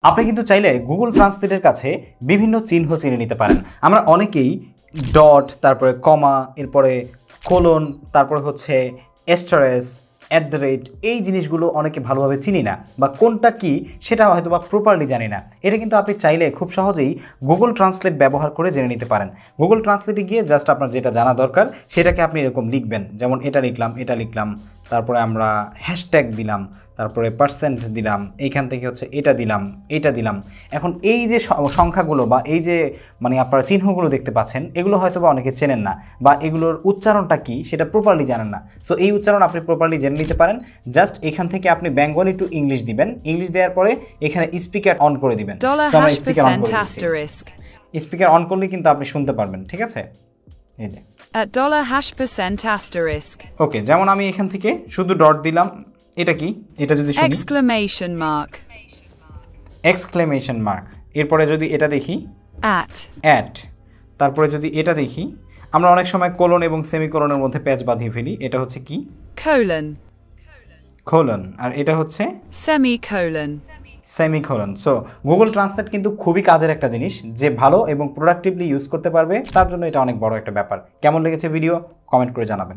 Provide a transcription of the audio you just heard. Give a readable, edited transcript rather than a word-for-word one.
আপনি কিন্তু চাইলে গুগল ট্রান্সলেটের কাছে বিভিন্ন চিহ্ন চিনে নিতে পারেন। আমরা অনেকেই ডট, তারপরে কমা, এরপরে কোলন, তারপরে হচ্ছে এস্টারেস, @ এই জিনিসগুলো অনেকে ভালোভাবে চিনি না, বা কোনটা কি সেটা হয়তো বা প্রপারলি জানি না। এটা কিন্তু আপনি চাইলে খুব সহজেই গুগল ট্রান্সলেট ব্যবহার করে জেনে নিতে পারেন। গুগল ট্রান্সলেটে গিয়ে জাস্ট আপনার যেটা জানা দরকার সেটাকে আপনি এরকম লিখবেন, যেমন এটা লিখলাম, তারপরে আমরা হ্যাশট্যাগ দিলাম, তারপরে পার্সেন্ট দিলাম, এইখান থেকে হচ্ছে এটা দিলাম। এখন এই যে সংখ্যাগুলো বা এই যে আপনারা চিহ্নগুলো দেখতে পাচ্ছেন, এগুলো হয়তো বা অনেকে চেনেন না, বা এগুলোর উচ্চারণটা কি সেটা প্রপারলি জানেন না। সো এই উচ্চারণ আপনি প্রপারলি জেনে নিতে পারেন। জাস্ট এখান থেকে আপনি বেঙ্গলি টু ইংলিশ দিবেন, ইংলিশ দেওয়ার পরে এখানে স্পিকার অন করে দিবেন। স্পিকার অন করলে কিন্তু আপনি শুনতে পারবেন, ঠিক আছে? এই যে $%**. ওকে, যেমন আমি এখান থেকে শুধু ডট দিলাম, এটা কি, এটা যদি শুনি এক্সক্লেমেশন মার্ক, এরপরে যদি এটা দেখি অ্যাট, তারপরে যদি এটা দেখি, আমরা অনেক সময় কোলন এবং সেমিকোলনের মধ্যে প্যাচ বাঁধিয়ে ফেলি। এটা হচ্ছে কি? কোলন। আর এটা হচ্ছে সেমিকোলন। সো গুগল ট্রান্সলেট কিন্তু খুবই কাজের একটা জিনিস, যে ভালো এবং প্রোডাক্টিভলি ইউজ করতে পারবে তার জন্য এটা অনেক বড় একটা ব্যাপার। কেমন লেগেছে ভিডিও কমেন্ট করে জানাবেন।